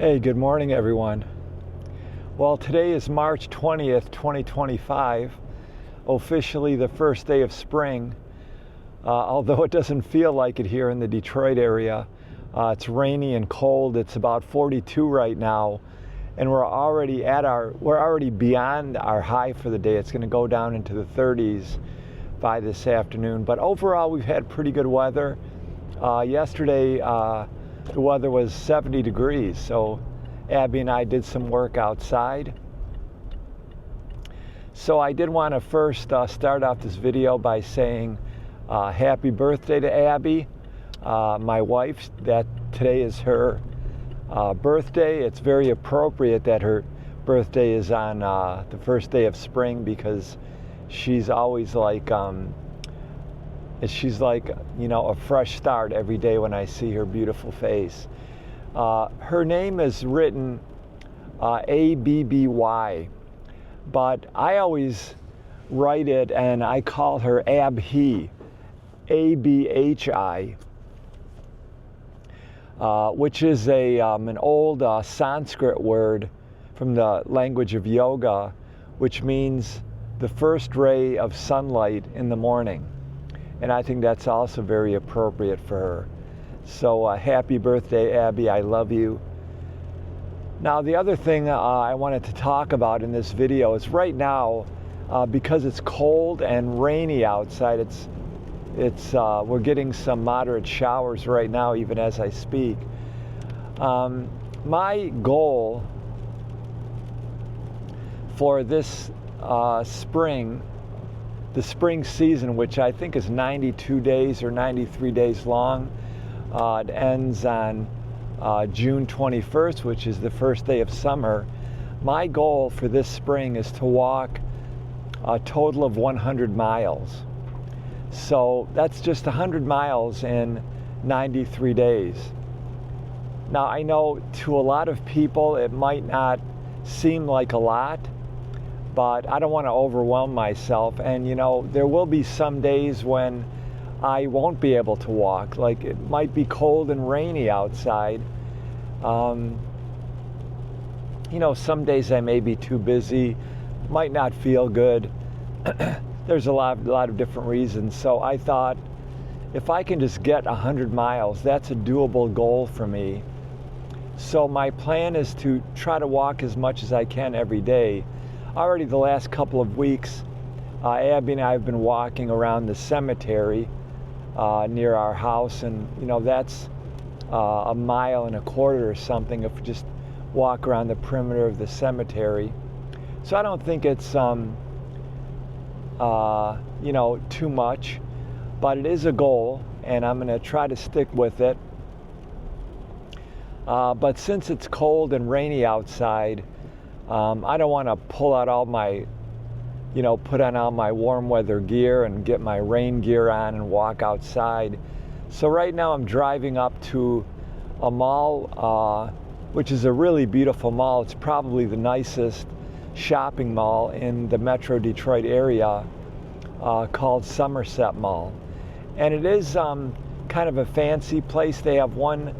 Hey, good morning, everyone. Well, today is March 20th, 2025, officially the first day of spring, although it doesn't feel like it here in the Detroit area. It's rainy and cold. It's about 42 right now, and we're already beyond our high for the day. It's going to go down into the 30s by this afternoon, but overall we've had pretty good weather. Yesterday, the weather was 70 degrees, so Abby and I did some work outside. So I did want to first start off this video by saying happy birthday to Abby, my wife. That today is her birthday. It's very appropriate that her birthday is on the first day of spring, because she's always like a fresh start every day when I see her beautiful face. Her name is written Abby, but I always write it and I call her Abhi, Abhi, which is an old Sanskrit word from the language of yoga, which means the first ray of sunlight in the morning. And I think that's also very appropriate for her. So happy birthday, Abby. I love you. Now, the other thing I wanted to talk about in this video is right now, because it's cold and rainy outside, we're getting some moderate showers right now, even as I speak. My goal for this spring, the spring season, which I think is 92 days or 93 days long. It ends on June 21st, which is the first day of summer. My goal for this spring is to walk a total of 100 miles. So that's just 100 miles in 93 days. Now, I know to a lot of people it might not seem like a lot, but I don't want to overwhelm myself. And there will be some days when I won't be able to walk. Like, it might be cold and rainy outside. Some days I may be too busy, might not feel good. There's a lot of different reasons. So I thought, if I can just get 100 miles, that's a doable goal for me. So my plan is to try to walk as much as I can every day. Already the last couple of weeks, Abby and I have been walking around the cemetery near our house, and that's a mile and a quarter or something if we just walk around the perimeter of the cemetery. So I don't think it's too much, but it is a goal, and I'm going to try to stick with it. But since it's cold and rainy outside, I don't want to pull out all my, put on all my warm weather gear and get my rain gear on and walk outside. So right now I'm driving up to a mall, which is a really beautiful mall. It's probably the nicest shopping mall in the Metro Detroit area, called Somerset Mall. And it is kind of a fancy place. They have one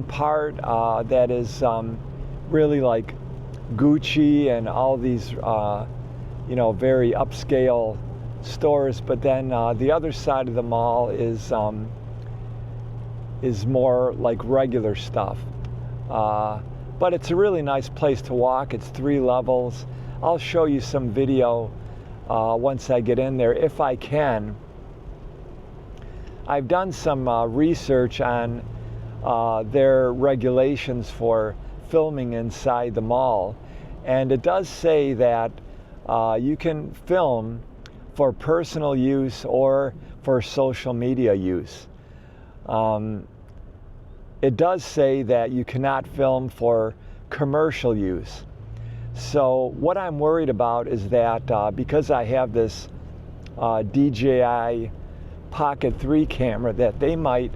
part that is really like Gucci and all these very upscale stores, but then the other side of the mall is more like regular stuff. But it's a really nice place to walk. It's 3 levels. I'll show you some video once I get in there, if I can. I've done some research on their regulations for filming inside the mall, and it does say that you can film for personal use or for social media use. It does say that you cannot film for commercial use. So what I'm worried about is that because I have this DJI Pocket 3 camera, that they might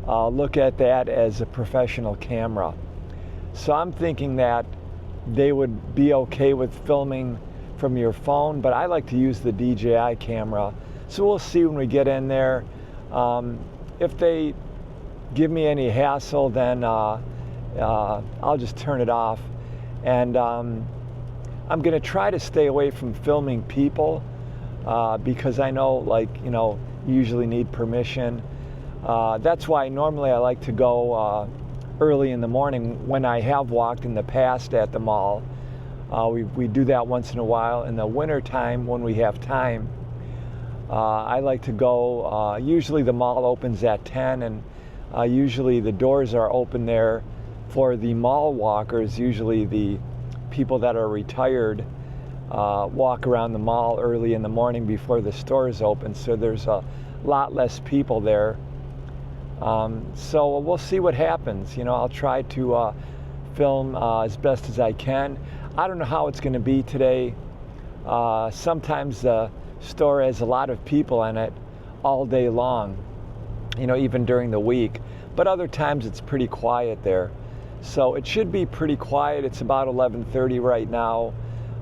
look at that as a professional camera. So I'm thinking that they would be okay with filming from your phone, but I like to use the DJI camera. So we'll see when we get in there. If they give me any hassle, then I'll just turn it off. And I'm going to try to stay away from filming people because I know, like, you usually need permission. That's why normally I like to go early in the morning when I have walked in the past at the mall. We do that once in a while. In the winter time, when we have time, I like to go. Usually the mall opens at 10, and usually the doors are open there for the mall walkers. Usually the people that are retired walk around the mall early in the morning before the stores open, so there's a lot less people there. So we'll see what happens. I'll try to film as best as I can. I don't know how it's going to be today. Sometimes the store has a lot of people in it all day long, even during the week. But other times it's pretty quiet there. So it should be pretty quiet. It's about 11:30 right now.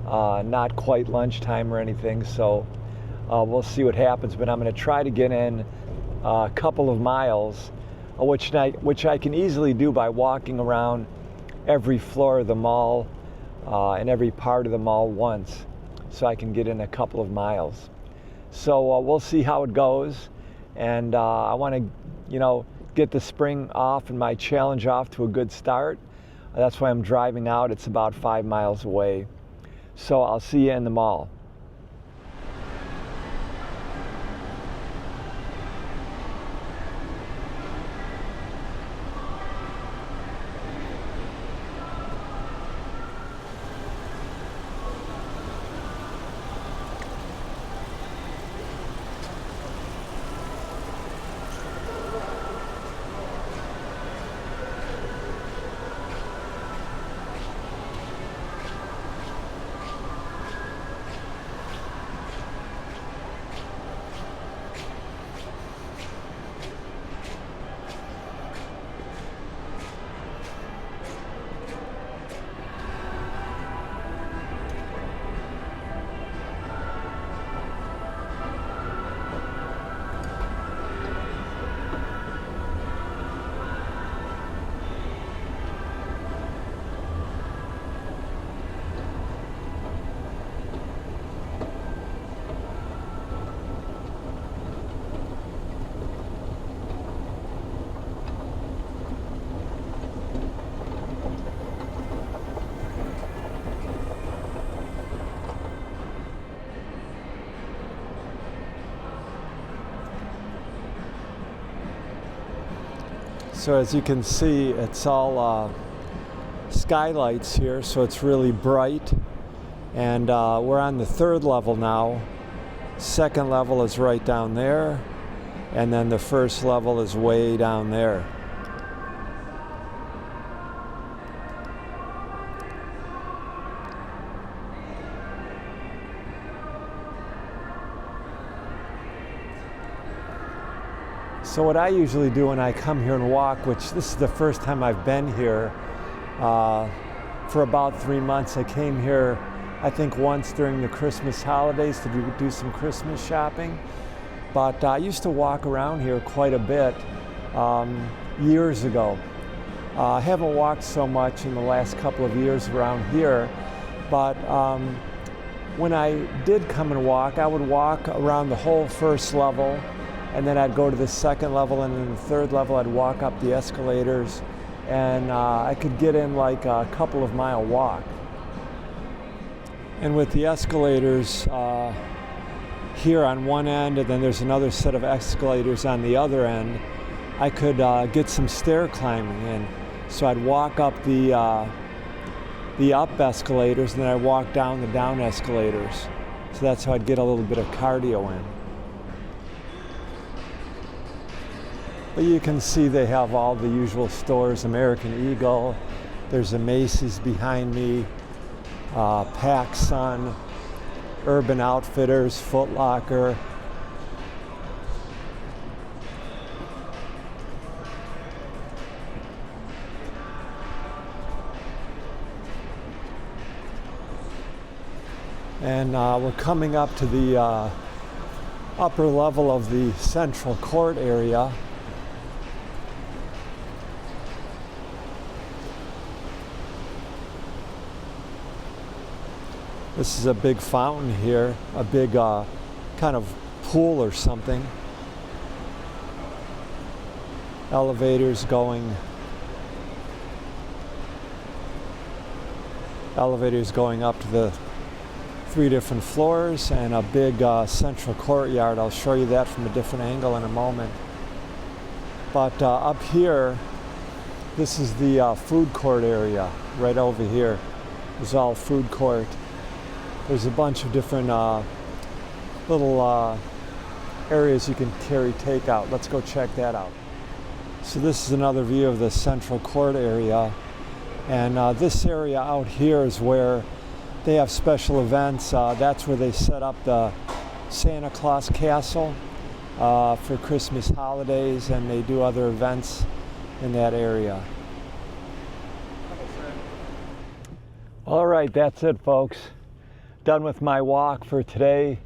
Not quite lunchtime or anything. So we'll see what happens. But I'm going to try to get in a couple of miles, which I can easily do by walking around every floor of the mall and every part of the mall once. So I can get in a couple of miles. So we'll see how it goes. And I want to, get the spring off and my challenge off to a good start. That's why I'm driving out. It's about 5 miles away. So I'll see you in the mall. So as you can see, it's all skylights here, so it's really bright. And we're on the 3rd level now. 2nd level is right down there, and then the 1st level is way down there. So what I usually do when I come here and walk, which this is the first time I've been here for about 3 months. I came here, I think, once during the Christmas holidays to do some Christmas shopping. But I used to walk around here quite a bit years ago. I haven't walked so much in the last couple of years around here, but when I did come and walk, I would walk around the whole 1st level, and then I'd go to the 2nd level, and then the 3rd level I'd walk up the escalators, and I could get in like a couple of mile walk. And with the escalators here on one end, and then there's another set of escalators on the other end, I could get some stair climbing in. So I'd walk up the up escalators, and then I'd walk down the down escalators. So that's how I'd get a little bit of cardio in. But you can see they have all the usual stores, American Eagle, there's a Macy's behind me, PacSun, Urban Outfitters, Foot Locker. And we're coming up to the upper level of the Central Court area. This is a big fountain here, a big kind of pool or something. Elevators going up to the 3 different floors, and a big central courtyard. I'll show you that from a different angle in a moment. But up here, this is the food court area. Right over here is all food court. There's a bunch of different little areas you can carry takeout. Let's go check that out. So this is another view of the central court area. And this area out here is where they have special events. That's where they set up the Santa Claus Castle for Christmas holidays, and they do other events in that area. All right, that's it, folks. Done with my walk for today.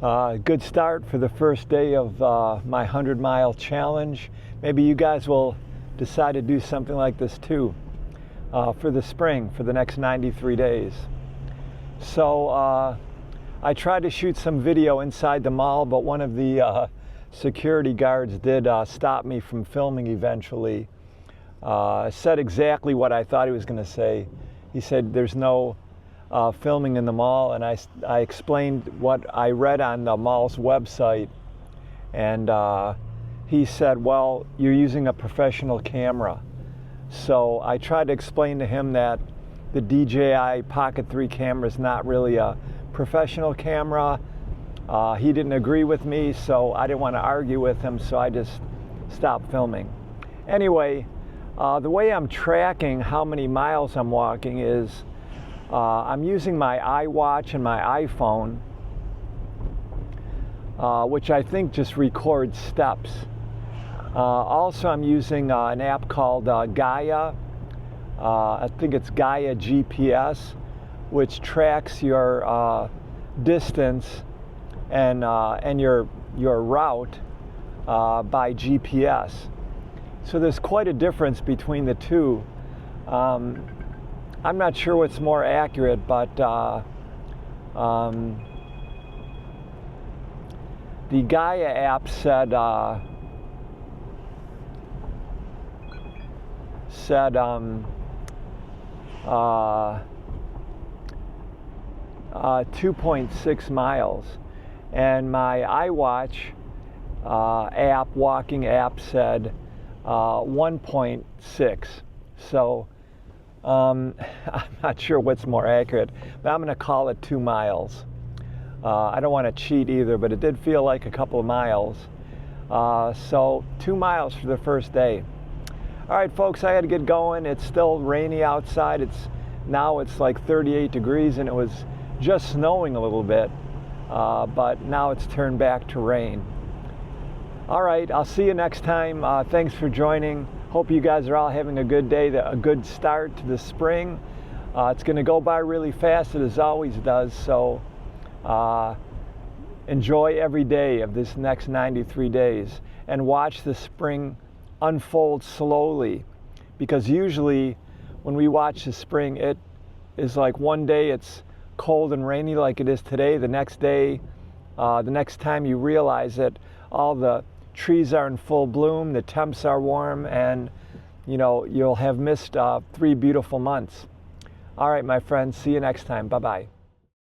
Good start for the first day of my 100-mile challenge. Maybe you guys will decide to do something like this too for the spring, for the next 93 days. So I tried to shoot some video inside the mall, but one of the security guards did stop me from filming eventually. Said exactly what I thought he was going to say. He said there's no filming in the mall, and I explained what I read on the mall's website, and he said, well, you're using a professional camera. So I tried to explain to him that the DJI Pocket 3 camera is not really a professional camera. He didn't agree with me, so I didn't want to argue with him, so I just stopped filming. Anyway, the way I'm tracking how many miles I'm walking is I'm using my iWatch and my iPhone, which I think just records steps. Also, I'm using an app called Gaia. I think it's Gaia GPS, which tracks your distance and your route by GPS. So there's quite a difference between the two. I'm not sure what's more accurate, but the Gaia app said 2.6 miles, and my iWatch walking app said 1.6. So I'm not sure what's more accurate, but I'm going to call it 2 miles. I don't want to cheat either, but it did feel like a couple of miles. So 2 miles for the first day. All right, folks, I had to get going. It's still rainy outside. Now it's like 38 degrees, and it was just snowing a little bit, but now it's turned back to rain. All right, I'll see you next time. Thanks for joining. Hope you guys are all having a good day, a good start to the spring. It's going to go by really fast, it always does, so enjoy every day of this next 93 days and watch the spring unfold slowly, because usually when we watch the spring, it is like one day it's cold and rainy like it is today. The next day, the next time you realize it, all the trees are in full bloom, the temps are warm, and you'll have missed 3 beautiful months. All right, my friends, see you next time. Bye-bye.